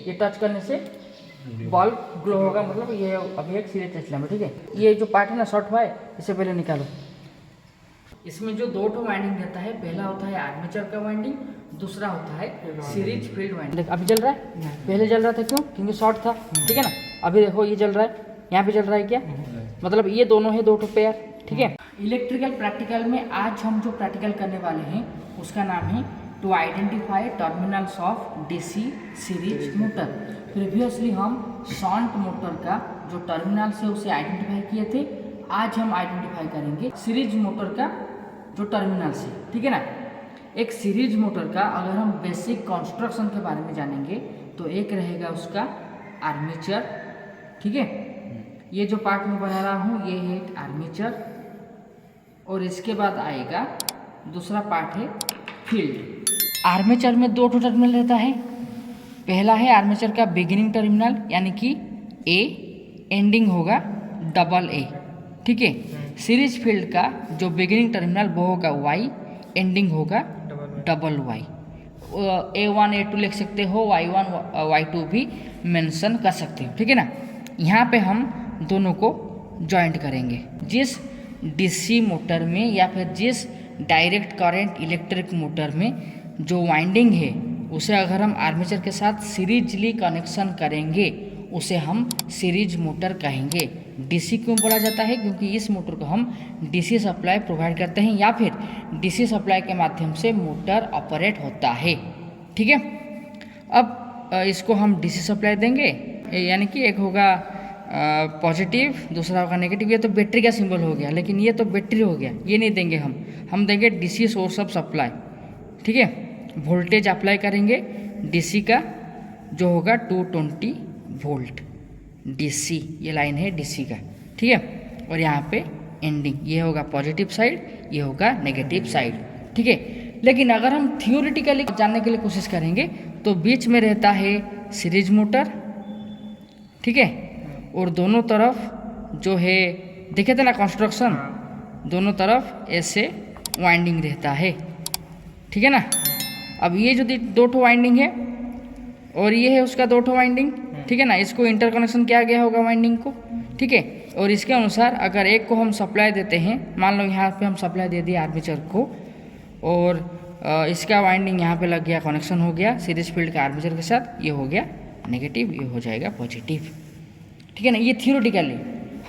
ये टच करने से बल्ब ग्लो होगा, मतलब ये अभी एक सीरीज टेस्ट लैम्प है। ठीक है, ये जो पार्ट है ना शॉर्ट हुआ है, इसे पहले निकालो। इसमें जो दो ठो वाइंडिंग रहता है, पहला होता है आर्मेचर का वाइंडिंग, दूसरा होता है सीरीज फील्ड वाइंडिंग। देख अभी चल रहा है, पहले चल रहा था क्यों? क्योंकि शॉर्ट था। ठीक है ना, अभी देखो ये चल रहा है, यहाँ पे चल रहा है क्या, मतलब ये दोनों है दो ठो पेयर। ठीक है, इलेक्ट्रिकल प्रैक्टिकल में आज हम जो प्रैक्टिकल करने वाले हैं उसका नाम है to identify terminals of DC series motor. Previously हम शॉन्ट मोटर का जो टर्मिनल्स है उसे आइडेंटिफाई किए थे, आज हम आइडेंटिफाई करेंगे सीरीज मोटर का जो टर्मिनल्स है। ठीक है ना, एक सीरीज मोटर का अगर हम बेसिक कंस्ट्रक्शन के बारे में जानेंगे तो एक रहेगा उसका आर्मेचर। ठीक है, ये जो पार्ट में बना रहा हूँ ये है एक आर्मेचर, और इसके बाद आएगा दूसरा पार्ट है फील्ड। आर्मेचर में दो टर्मिनल रहता है, पहला है आर्मेचर का बिगिनिंग टर्मिनल यानी कि ए, एंडिंग होगा डबल ए। ठीक है, सीरीज फील्ड का जो बिगिनिंग टर्मिनल वो होगा वाई, एंडिंग होगा डबल वाई। A1 A2 लिख सकते हो, Y1 Y2 भी मेंशन कर सकते हो। ठीक है ना, यहाँ पे हम दोनों को जॉइंट करेंगे। जिस डीसी मोटर में या फिर जिस डायरेक्ट करंट इलेक्ट्रिक मोटर में जो वाइंडिंग है उसे अगर हम आर्मेचर के साथ सीरीजली कनेक्शन करेंगे उसे हम सीरीज मोटर कहेंगे। डीसी क्यों बोला जाता है? क्योंकि इस मोटर को हम डीसी सप्लाई प्रोवाइड करते हैं या फिर डीसी सप्लाई के माध्यम से मोटर ऑपरेट होता है। ठीक है, अब इसको हम डीसी सप्लाई देंगे, यानी कि एक होगा पॉजिटिव, दूसरा होगा नेगेटिव। ये तो बैटरी का सिंबल हो गया, लेकिन ये तो बैटरी हो गया, ये नहीं देंगे हम देंगे डीसी सोर्स ऑफ सप्लाई। ठीक है, वोल्टेज अप्लाई करेंगे डीसी का जो होगा 220 वोल्ट डीसी, ये लाइन है डीसी का। ठीक है, और यहाँ पे एंडिंग, ये होगा पॉजिटिव साइड, ये होगा नेगेटिव साइड। ठीक है, लेकिन अगर हम थियोरेटिकली जानने के लिए कोशिश करेंगे तो बीच में रहता है सीरीज मोटर। ठीक है, और दोनों तरफ जो है देखे थे ना कंस्ट्रक्शन, दोनों तरफ ऐसे वाइंडिंग रहता है। ठीक है ना, अब ये जो दो ठो वाइंडिंग है और ये है उसका दो ठो वाइंडिंग। ठीक है ना, इसको इंटरकनेक्शन किया गया होगा वाइंडिंग को। ठीक है, और इसके अनुसार अगर एक को हम सप्लाई देते हैं, मान लो यहाँ पे हम सप्लाई दे दिए आर्मेचर को और इसका वाइंडिंग यहाँ पे लग गया, कनेक्शन हो गया सीरीज फील्ड का आर्मेचर के साथ, ये हो गया नेगेटिव, ये हो जाएगा पॉजिटिव। ठीक है ना, ये थियोरेटिकली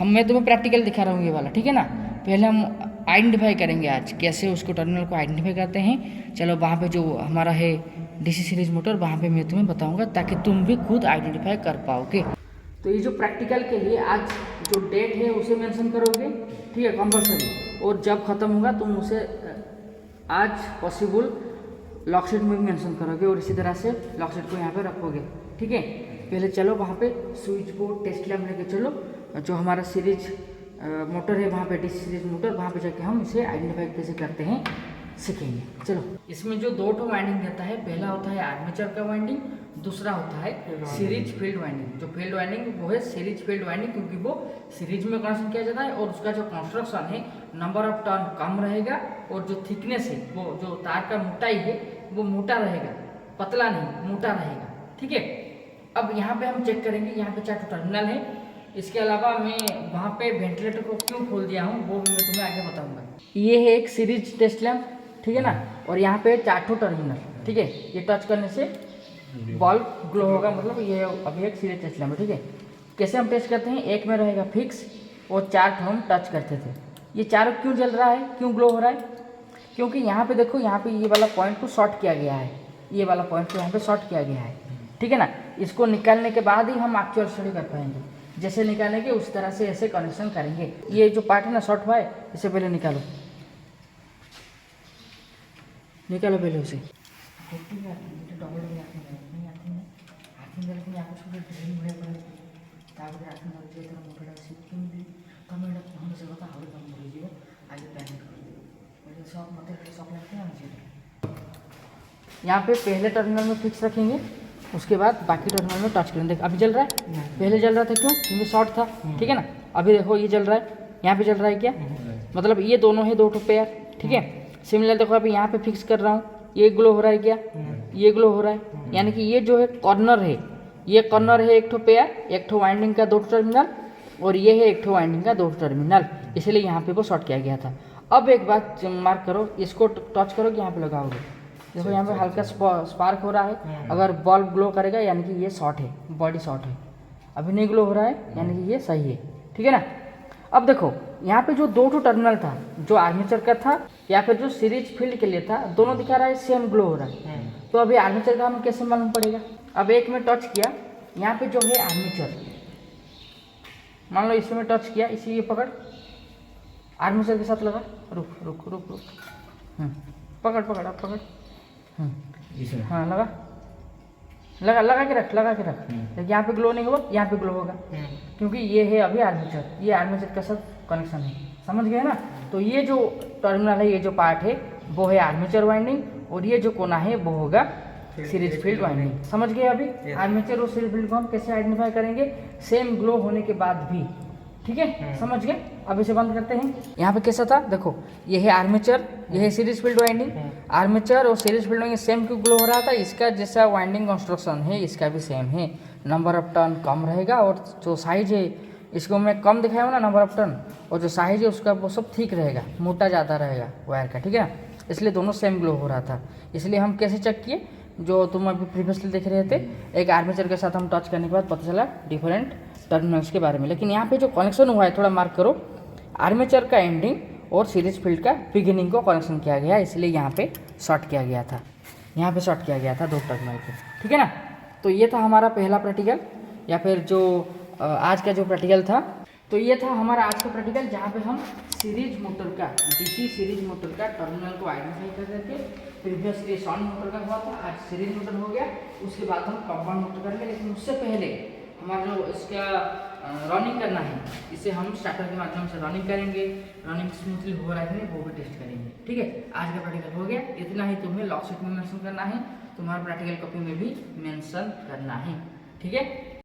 मैं तुम्हें प्रैक्टिकल दिखा रहा हूँ ये वाला। ठीक है ना, पहले हम आइडेंटिफाई करेंगे आज कैसे उसको टर्मिनल को आइडेंटिफाई करते हैं। चलो वहाँ पे जो हमारा है डीसी सीरीज मोटर, वहाँ पे मैं तुम्हें बताऊंगा ताकि तुम भी खुद आइडेंटिफाई कर पाओगे। तो ये जो प्रैक्टिकल के लिए आज जो डेट है उसे मेंशन करोगे। ठीक है, कंपल्सरी, और जब ख़त्म होगा तुम उसे आज पॉसिबल लॉकशीट में भी मेंशन करोगे और इसी तरह से लॉकशीट को यहाँ पे रखोगे। ठीक है, पहले चलो वहाँ पे स्विच बोर्ड टेस्ट लैम्प लेके चलो, जो हमारा सीरीज मोटर है वहाँ पे डीसी सीरीज मोटर, वहाँ पे जाके हम इसे आइडेंटिफाई कैसे करते हैं सीखेंगे। चलो, इसमें जो दो ठो वाइंडिंग रहता है, पहला होता है आर्मेचर का वाइंडिंग, दूसरा होता है सीरीज फील्ड वाइंडिंग। जो फील्ड वाइंडिंग वो है सीरीज फील्ड वाइंडिंग, क्योंकि वो सीरीज में कनेक्शन किया जाता है और उसका जो कंस्ट्रक्शन है नंबर ऑफ टर्न कम रहेगा और जो थिकनेस है, वो जो तार का मोटाई है वो मोटा रहेगा, पतला नहीं मोटा रहेगा। ठीक है, अब यहाँ पे हम चेक करेंगे, यहाँ पे 4 टर्मिनल है। इसके अलावा मैं वहाँ पे वेंटिलेटर को क्यों खोल दिया हूँ वो भी मैं तुम्हें आगे बताऊँगा। ये है एक सीरीज टेस्ट लैम्प। ठीक है ना, और यहाँ पे 4 टर्मिनल। ठीक है, ये टच करने से बल्ब ग्लो होगा, मतलब ये अभी एक सीरीज टेस्ट लैम्प है। ठीक है, कैसे हम टेस्ट करते हैं, एक में रहेगा फिक्स और 4 हम टच करते थे। ये चारों क्यों जल रहा है, क्यों ग्लो हो रहा है? क्योंकि यहाँ पे देखो, यहाँ पे ये वाला पॉइंट को शॉर्ट किया गया है, ये वाला पॉइंट को यहाँ पे शॉर्ट किया गया है। ठीक है ना, इसको निकालने के बाद ही हम एक्चुअल स्टडी कर पाएंगे। जैसे निकालेंगे उस तरह से ऐसे कनेक्शन करेंगे। ये जो पार्ट है ना शॉर्ट हुआ है, इसे पहले निकालो, निकालो पहले उसे। यहाँ पे पहले टर्मिनल में फिक्स रखेंगे, उसके बाद बाकी टर्मिनल में टच करेंगे। अभी चल रहा है, पहले चल रहा था क्यों? क्योंकि शॉर्ट था। ठीक है ना, अभी देखो ये चल रहा है, यहाँ पे चल रहा है क्या, मतलब ये दोनों है दो ठो पेयर। ठीक है, सिमिलर देखो अभी यहाँ पे फिक्स कर रहा हूँ, ये ग्लो हो रहा है क्या, ये ग्लो हो रहा है, यानी कि ये जो है कॉर्नर है, ये कॉर्नर है एक ठो पेयर, एक ठो वाइंडिंग का 2 टर्मिनल, और ये है एक ठो वाइंडिंग का 2 टर्मिनल, इसलिए यहाँ पे वो शॉर्ट किया गया था। अब एक बात मार्क करो, इसको टच करो कि यहाँ पे लगाओगे, देखो यहाँ पे हल्का स्पार्क हो रहा है। अगर बल्ब ग्लो करेगा यानी कि ये शॉर्ट है, बॉडी शॉर्ट है। अभी नहीं ग्लो हो रहा है यानी कि ये सही है, ठीक है ना। अब देखो यहाँ पे जो 2 टर्मिनल था, जो आर्मेचर का था या फिर जो सीरीज फील्ड के लिए था, दोनों दिखा रहा है सेम ग्लो हो रहा है। तो अभी आर्मेचर का हमें कैसे मालूम पड़ेगा? अब एक में टच किया, यहाँ पे जो है आर्मेचर, मान लो इसमें टच किया, इसी ये पकड़, आर्मेचर के साथ लगा, रुक रुक रुक रुक, पकड़ पकड़, अब पकड़, हाँ लगा लगा लगा के रख, लगा के रख। लेकिन यहाँ पे ग्लो नहीं होगा, यहाँ पे ग्लो होगा, क्योंकि ये है अभी आर्मेचर, ये आर्मेचर का साथ कनेक्शन है, समझ गए ना। तो ये जो टर्मिनल है, ये जो पार्ट है वो है आर्मेचर वाइंडिंग, और ये जो कोना है वो होगा सीरीज फील्ड वाइंडिंग, समझ गए। अभी आर्मेचर और सीरीज फील्ड को हम कैसे आइडेंटिफाई करेंगे, सेम ग्लो होने के बाद भी, ठीक है, समझ गए। अब इसे बंद करते हैं। यहाँ पे कैसा था देखो, ये है आर्मेचर, ये है सीरीज फील्ड वाइंडिंग। आर्मेचर और सीरीज फील्ड वाइंडिंग सेम क्यों ग्लो हो रहा था? इसका जैसा वाइंडिंग कंस्ट्रक्शन है इसका भी सेम है, नंबर ऑफ टर्न कम रहेगा, और जो साइज है इसको मैं कम दिखाया हूँ ना नंबर ऑफ टर्न, और जो साइज है उसका वो सब ठीक रहेगा, मोटा ज़्यादा रहेगा वायर का, ठीक है ना। इसलिए दोनों सेम ग्लो हो रहा था। इसलिए हम कैसे चेक किए, जो तुम अभी प्रीवियसली देख रहे थे, एक आर्मेचर के साथ हम टच करने के बाद पता चला डिफरेंट टर्मिनल्स के बारे में। लेकिन यहाँ पे जो कनेक्शन हुआ है थोड़ा मार्क करो, आर्मेचर का एंडिंग और सीरीज फील्ड का बिगिनिंग को कनेक्शन किया गया, इसलिए यहाँ पे शॉर्ट किया गया था, यहाँ पे शॉर्ट किया गया था 2 टर्मिनल पे, ठीक है ना। तो ये था हमारा पहला प्रैक्टिकल, या फिर जो आज का जो प्रैक्टिकल था। तो ये था हमारा आज का प्रैक्टिकल, जहाँ पे हम सीरीज मोटर का, डीसी सीरीज मोटर का टर्मिनल को आइडेंटिफाई कर रहे थे। प्रीवियसली शॉर्ट मोटर का हुआ था, आज सीरीज मोटर हो गया, उसके बाद हम कंपाउंड मोटर करेंगे। लेकिन उससे पहले हमारा जो इसका रनिंग करना है, इसे हम स्टार्टर के माध्यम से रनिंग करेंगे, रनिंग स्मूथली हो रहा है वो भी टेस्ट करेंगे, ठीक है। आज का प्रैक्टिकल हो गया, इतना ही तुम्हें लॉग शीट में मेंशन करना है, तुम्हारा प्रैक्टिकल कॉपी में भी मेंशन करना है, ठीक है।